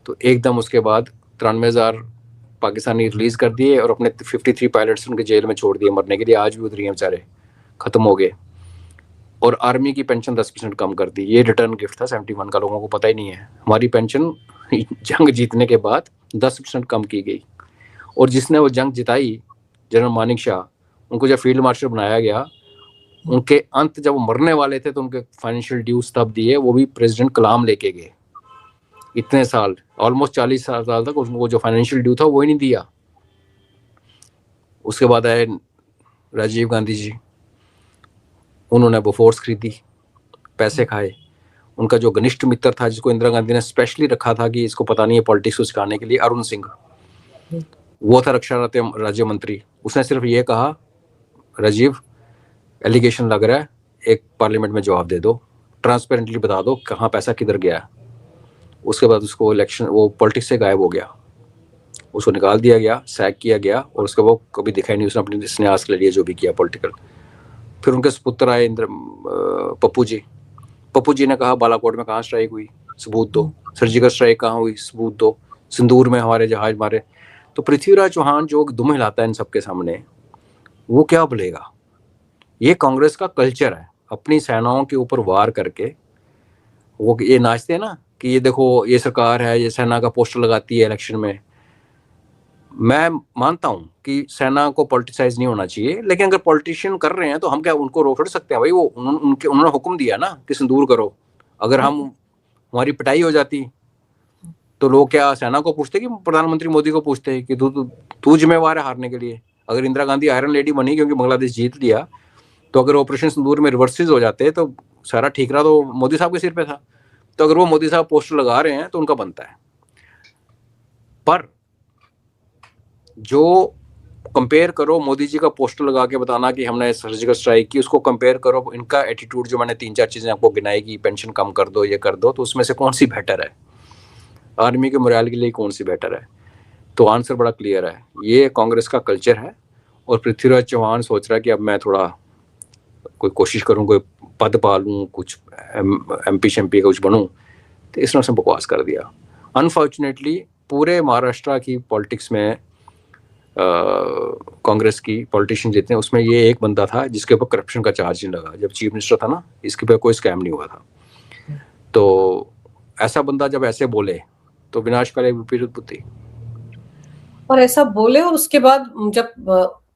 S2: तो एकदम उसके बाद 93,000 पाकिस्तानी रिलीज कर दिए और अपने 53 पायलट्स उनके जेल में छोड़ दिए मरने के लिए। आज भी उधर ही हैं बेचारे, खत्म हो गए। और आर्मी की पेंशन 10% कम कर दी। ये रिटर्न गिफ्ट था 71 का, लोगों को पता ही नहीं है। हमारी पेंशन जंग जीतने के बाद 10% कम की गई। और जिसने वो जंग जिताई, जनरल मानिक शाह, उनको जब फील्ड मार्शल बनाया गया, उनके अंत जब वो मरने वाले थे तो उनके फाइनेंशियल ड्यूज तब दिए, वो भी प्रेसिडेंट कलाम लेके गए। इतने साल, ऑलमोस्ट 40 साल तक उनको जो फाइनेंशियल ड्यू था वो ही नहीं दिया। उसके बाद आए राजीव गांधी जी, उन्होंने वो फोर्स खरीदी, पैसे खाए। उनका जो घनिष्ठ मित्र था, जिसको इंदिरा गांधी ने स्पेशली रखा था कि इसको पता नहीं है पॉलिटिक्स को सिखाने के लिए, अरुण सिंह, वो था रक्षा राज्य मंत्री। उसने सिर्फ ये कहा, राजीव एलिगेशन लग रहा है, एक पार्लियामेंट में जवाब दे दो, ट्रांसपेरेंटली बता दो कहाँ पैसा किधर गया। उसके बाद उसको इलेक्शन, वो पॉलिटिक्स से गायब हो गया, उसको निकाल दिया गया, सैक किया गया, और उसके वो कभी दिखाई नहीं। उसने अपनी संन्यास के लिए जो भी किया पॉलिटिकल। फिर उनके पुत्र आए पप्पू जी ने कहा बालाकोट में कहाँ स्ट्राइक हुई, सबूत दो। सर्जिकल स्ट्राइक कहाँ हुई, सबूत दो। सिंदूर में हमारे जहाज मारे। तो पृथ्वीराज चौहान जो दुम हिलाता है इन सबके सामने, वो क्या बोलेगा? ये कांग्रेस का कल्चर है, अपनी सेनाओं के ऊपर वार करके वो ये नाचते हैं ना कि ये देखो ये सरकार है, ये सेना का पोस्टर लगाती है इलेक्शन में। मैं मानता हूं कि सेना को पॉलिटिसाइज नहीं होना चाहिए, लेकिन अगर पॉलिटिशियन कर रहे हैं तो हम क्या उनको रोक थोड़ी सकते हैं? भाई वो उन्होंने हुक्म दिया ना कि सिंदूर करो। अगर हमारी पिटाई हो जाती तो लोग क्या सेना को पूछते कि प्रधानमंत्री मोदी को पूछते कि तू जिम्मेवार है हारने के लिए? अगर इंदिरा गांधी आयरन लेडी बनी क्योंकि बांग्लादेश जीत लिया, तो अगर ऑपरेशन सिंदूर में रिवर्सेज हो जाते तो सारा ठीकरा तो मोदी साहब के सिर पे था। तो अगर वो मोदी साहब पोस्टर लगा रहे हैं तो उनका बनता है। पर जो कंपेयर करो, मोदी जी का पोस्टर लगा के बताना कि हमने सर्जिकल स्ट्राइक की, उसको कंपेयर करो इनका एटीट्यूड, जो मैंने 3-4 चीजें आपको गिनाई कि पेंशन कम कर दो, ये कर दो, तो उसमें से कौन सी बेटर है? आर्मी के मोरल के लिए कौन सी बेटर है? तो आंसर बड़ा क्लियर है, ये कांग्रेस का कल्चर है। और पृथ्वीराज चौहान सोच रहा है कि अब मैं थोड़ा कोई कोशिश करूं, कोई पद पा लूं, कुछ MP शम्पी का कुछ बनूं, तो इसने उसने बकवास कर दिया। अनफॉर्चुनेटली पूरे महाराष्ट्र की पॉलिटिक्स में कांग्रेस की पॉलिटिशियन जितने, उसमें ये एक बंदा था जिसके ऊपर करप्शन का चार्ज नहीं लगा। जब चीफ मिनिस्टर था ना, इसके ऊपर कोई स्कैम नहीं हुआ था। तो ऐसा बंदा जब ऐसे बोले तो विनाशकारी विपरीत बुद्धि।
S1: और ऐसा बोले और उसके बाद जब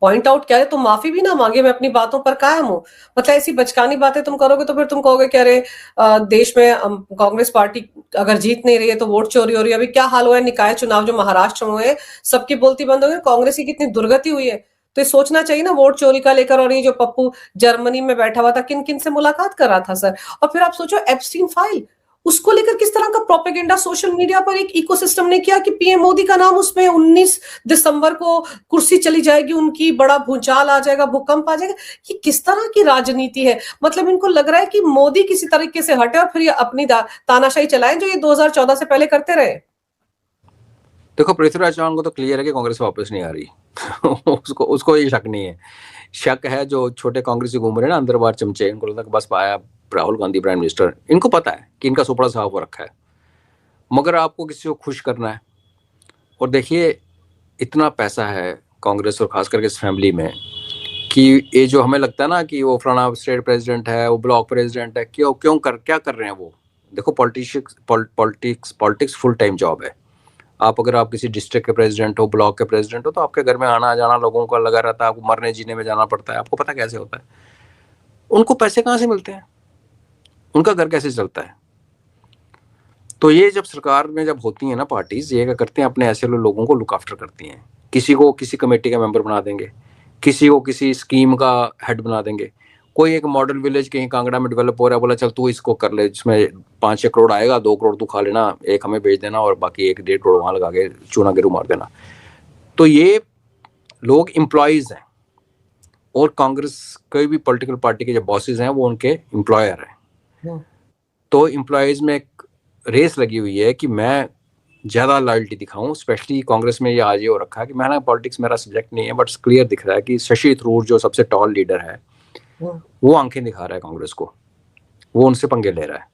S1: पॉइंट आउट किया है तो माफी भी ना मांगे, मैं अपनी बातों पर कायम हूँ। मतलब ऐसी बचकानी बातें तुम करोगे तो फिर तुम कहोगे कि अरे देश में कांग्रेस पार्टी अगर जीत नहीं रही है तो वोट चोरी हो रही है। अभी क्या हाल हुआ है, निकाय चुनाव जो महाराष्ट्र में हुए, सबकी बोलती बंद हो गई, कांग्रेस की कितनी दुर्गति हुई है। तो ये सोचना चाहिए ना वोट चोरी का लेकर। और ये जो पप्पू जर्मनी में बैठा हुआ था, किन किन से मुलाकात कर रहा था सर। और फिर आप सोचो एप्स्टीन फाइल, उसको लेकर किस तरह का प्रोपेगेंडा सोशल मीडिया पर एक इकोसिस्टम ने किया कि पीएम मोदी का नाम उसमें 19 दिसंबर को कुर्सी चली जाएगी उनकी, बड़ा भूचाल आ जाएगा, भूकंप आ जाएगा। ये किस तरह की राजनीति है? मतलब इनको लग रहा है कि मोदी किसी तरीके से हटे और फिर ये अपनी तानाशाही चलाएं जो ये 2014 से पहले करते रहे।
S2: देखो पृथ्वीराज चौहान को तो क्लियर है कि कांग्रेस वापस नहीं आ रही। उसको ये शक नहीं है। शक है जो छोटे कांग्रेसी घूम रहे हैं ना अंदर बाहर चमचे, इनको लगता है बस पाया राहुल गांधी प्राइम मिनिस्टर। इनको पता है कि इनका सुपड़ा साफ हो रखा है, मगर आपको किसी को खुश करना है। और देखिए इतना पैसा है कांग्रेस और खास करके इस फैमिली में कि ये जो हमें लगता है ना कि वो फलाना स्टेट प्रेसिडेंट है, वो ब्लॉक प्रेसिडेंट है, क्या कर रहे हैं वो? देखो पॉलिटिक्स फुल टाइम जॉब है। अगर आप किसी डिस्ट्रिक्ट के प्रेसिडेंट हो, ब्लॉक के प्रेसिडेंट हो, तो आपके घर में आना जाना लोगों का लगा रहता है, आपको मरने जीने में जाना पड़ता है। आपको पता कैसे होता है? उनको पैसे कहाँ से मिलते हैं, उनका घर कैसे चलता है? तो ये जब सरकार में जब होती है ना पार्टीज, ये क्या करते हैं, अपने ऐसे लोगों को लुक आफ्टर करती हैं। किसी को किसी कमेटी का मेंबर बना देंगे, किसी को किसी स्कीम का हेड बना देंगे। कोई एक मॉडल विलेज कहीं कांगड़ा में डेवलप हो रहा है, बोला चल तू इसको कर ले, जिसमें 5-6 करोड़ आएगा, 2 करोड़ तू खा लेना, 1 हमें बेच देना और बाकी 1-1.5 करोड़ वहां लगा के चूना गिरू मार देना। तो ये लोग एम्प्लॉयज हैं, और कांग्रेस कोई भी पॉलिटिकल पार्टी के जो बॉसेज हैं वो उनके एम्प्लॉयर हैं। तो एम्प्लॉयज में एक रेस लगी हुई है कि मैं ज्यादा लॉयल्टी दिखाऊं। स्पेशली कांग्रेस में ये आज ये हो रखा है कि मैंने पॉलिटिक्स मेरा सब्जेक्ट नहीं है, बट क्लियर दिख रहा है कि शशि थरूर जो सबसे टॉल लीडर है वो आंखें दिखा रहा है कांग्रेस को वो उनसे पंगे ले रहा है।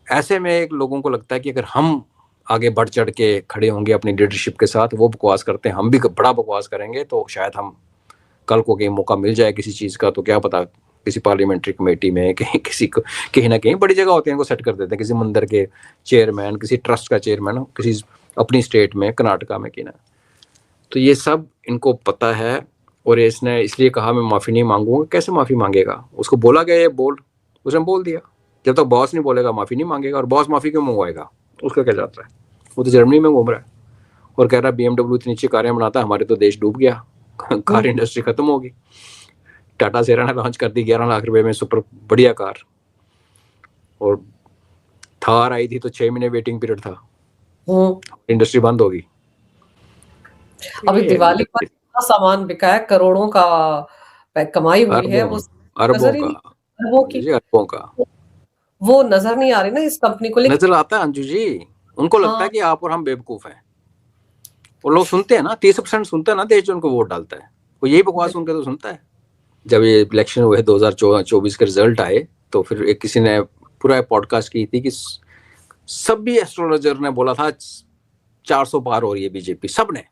S2: ऐसे में एक लोगों को लगता है कि अगर हम आगे बढ़ चढ़ के खड़े होंगे अपनी लीडरशिप के साथ, वो बकवास करते हैं, हम भी बड़ा बकवास करेंगे, तो शायद हम कल को कहीं मौका मिल जाए किसी चीज़ का, तो क्या पता किसी पार्लियामेंट्री कमेटी में किसी को कहीं ना कहीं बड़ी जगह होती है, इनको सेट कर देते हैं, किसी मंदिर के चेयरमैन, किसी ट्रस्ट का चेयरमैन, किसी अपनी स्टेट में, कर्नाटका में, कि ना। तो ये सब इनको पता है, और इसने इसलिए कहा मैं माफ़ी नहीं मांगूंगा। कैसे माफ़ी मांगेगा? उसको बोला गया ये बोल, उसने बोल दिया। जब तक बॉस नहीं बोलेगा माफ़ी नहीं मांगेगा, और बॉस माफ़ी क्यों मंगवाएगा? उसका क्या जाता है? वो तो जर्मनी में घूम रहा है और कह रहा है BMW इतनी अच्छी कारें बनाता है, हमारे तो देश डूब गया, कार इंडस्ट्री खत्म होगी। टाटा सेरा ने लॉन्च कर दी 11 लाख रुपए में सुपर बढ़िया कार, और थार आई थी तो 6 महीने वेटिंग पीरियड था, इंडस्ट्री बंद होगी।
S1: अभी दिवाली पर इतना सामान बिका है, करोड़ों का कमाई हुई है, वो नजर ही नहीं,
S2: अरबों का
S1: वो नजर नहीं आ रही ना इस कंपनी को।
S2: नजर आता है अंजू जी, उनको लगता है कि आप और हम बेवकूफ हैं। वो लोग सुनते हैं ना, 30% सुनता है ना देश जो उनको वोट डालता है, वो यही बकवास सुनकर तो सुनता है। जब ये इलेक्शन हुए 2024 के रिजल्ट आए, तो फिर एक किसी ने पूरा पॉडकास्ट की थी कि सभी एस्ट्रोलॉजर ने बोला था 400 पार हो रही है बीजेपी, सब ने,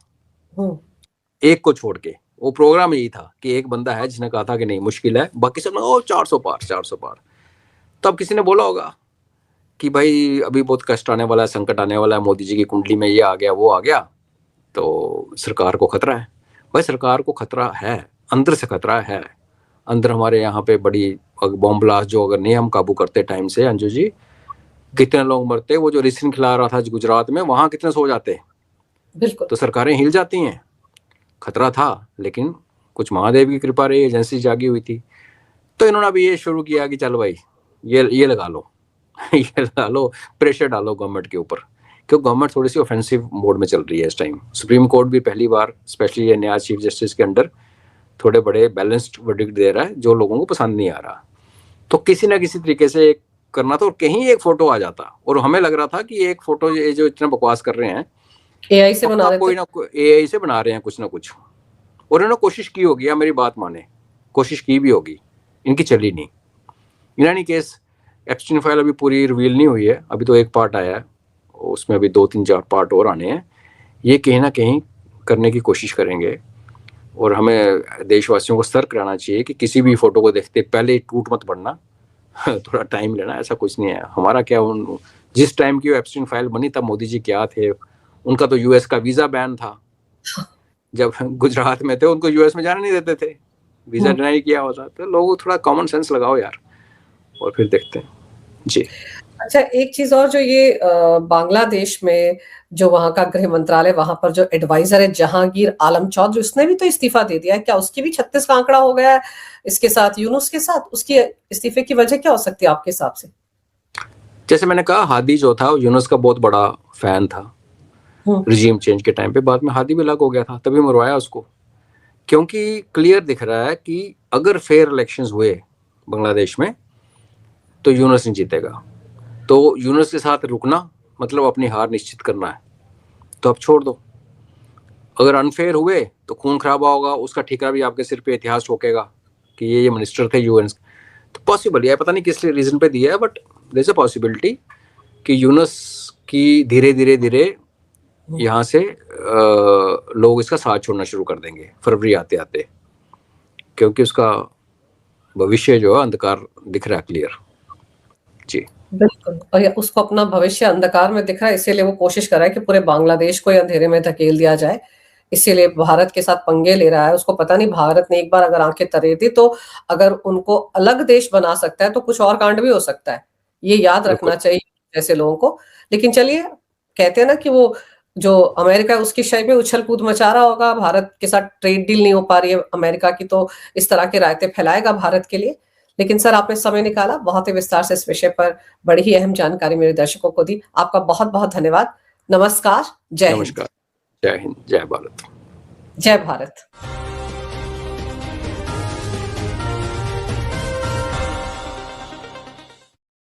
S2: एक को छोड़ के। वो प्रोग्राम यही था कि एक बंदा है जिसने कहा था कि नहीं मुश्किल है, बाकी सब ने ओ 400 पार 400 पार। तब किसी ने बोला होगा कि भाई अभी बहुत कष्ट आने वाला है, संकट आने वाला है, मोदी जी की कुंडली में ये आ गया वो आ गया, तो सरकार को खतरा है। भाई सरकार को खतरा है, अंदर से खतरा है। अंदर हमारे यहाँ पे बड़ी बॉम्ब ब्लास्ट जो अगर नहीं हम काबू करते टाइम से, अंजू जी, कितने लोग मरते। वो जो रिसिन खिला रहा था गुजरात में, वहां कितने सो जाते।
S1: बिल्कुल।
S2: तो सरकारें हिल जाती हैं। खतरा था, लेकिन कुछ महादेव की कृपा रही, एजेंसी जागी हुई थी। तो इन्होंने अभी ये शुरू किया कि चल भाई ये लगा लो ये लगा लो, प्रेशर डालो गवर्नमेंट के ऊपर, क्योंकि गवर्नमेंट थोड़ी सी ऑफेंसिव मोड में चल रही है इस टाइम। सुप्रीम कोर्ट भी पहली बार, स्पेशली ये नया चीफ जस्टिस के अंडर, थोड़े बड़े बैलेंस्ड वर्डिक्ट दे रहा है जो लोगों को पसंद नहीं आ रहा। तो किसी ना किसी तरीके से करना था, और कहीं एक फोटो आ जाता, और हमें लग रहा था कि एक फोटो ये जो इतना बकवास कर रहे हैं
S1: AI से बना रहे
S2: कोई ना कोई AI से बना रहे हैं कुछ ना कुछ, और इन्होंने कोशिश की होगी, मेरी बात माने, कोशिश की भी होगी, इनकी चली नहीं। In any case Epstein file अभी पूरी रिवील नहीं हुई है, अभी तो एक पार्ट आया है, उसमें अभी 2-3-4 पार्ट और आने हैं। ये कहीं ना कहीं करने की कोशिश करेंगे, और हमें देशवासियों को सतर्क रहना चाहिए कि किसी भी फोटो को देखते पहले टूट मत पड़ना थोड़ा टाइम लेना, ऐसा कुछ नहीं है। हमारा क्या, जिस टाइम की एप्स्टीन फाइल बनी तब मोदी जी क्या थे, उनका तो US का वीजा बैन था। जब गुजरात में थे उनको US में जाने नहीं देते थे, वीजा डिनाई किया होता। तो लोग थोड़ा कॉमन सेंस लगाओ यार, और फिर देखते हैं जी।
S1: अच्छा, एक चीज और, जो ये बांग्लादेश में जो वहां का गृह मंत्रालय, वहां पर जो एडवाइजर है जहांगीर आलम चौधरी, उसने भी तो इस्तीफा दे दिया है। क्या उसकी भी 36 का आंकड़ा हो गया है इसके साथ, यूनुस के साथ? उसकी इस्तीफे की वजह क्या हो सकती है आपके हिसाब से?
S2: जैसे मैंने कहा, हादी जो था यूनुस का बहुत बड़ा फैन था रिजीम चेंज के टाइम पे। बाद में हादी भी अलग हो गया था, तभी मरवाया उसको, क्योंकि क्लियर दिख रहा है कि अगर फेयर इलेक्शंस हुए बांग्लादेश में तो यूनुस नहीं जीतेगा। तो यूनुस के साथ रुकना मतलब अपनी हार निश्चित करना है, तो अब छोड़ दो। अगर अनफेयर हुए तो खून खराबा होगा, उसका ठिकाना भी आपके सिर पे इतिहास ठोकेगा कि ये मिनिस्टर थे UN। तो पॉसिबल है, पता नहीं किस रीजन पे दिया है, but there is a possibility कि यूनुस की धीरे धीरे धीरे यहाँ से लोग इसका साथ छोड़ना शुरू कर देंगे फरवरी आते आते, क्योंकि उसका भविष्य जो है अंधकार दिख रहा है क्लियर जी।
S1: बिल्कुल, और उसको अपना भविष्य अंधकार में दिख रहा है, इसीलिए वो कोशिश कर रहा है कि पूरे बांग्लादेश को अंधेरे में धकेल दिया जाए। इसीलिए भारत के साथ पंगे ले रहा है। उसको पता नहीं, भारत ने एक बार अगर आंखें तरे दी तो अगर उनको अलग देश बना सकता है तो कुछ और कांड भी हो सकता है। ये याद रखना चाहिए ऐसे लोगों को। लेकिन चलिए, कहते हैं ना कि वो जो अमेरिका है उसकी शय में उछल कूद मचा रहा होगा, भारत के साथ ट्रेड डील नहीं हो पा रही है अमेरिका की, तो इस तरह के रायते फैलाएगा भारत के लिए। लेकिन सर, आपने समय निकाला, बहुत ही विस्तार से इस विषय पर बड़ी ही अहम जानकारी मेरे दर्शकों को दी। आपका बहुत बहुत धन्यवाद। नमस्कार, जय हिंद।
S2: नमस्कार, जय हिंद, जय भारत।
S1: जय भारत।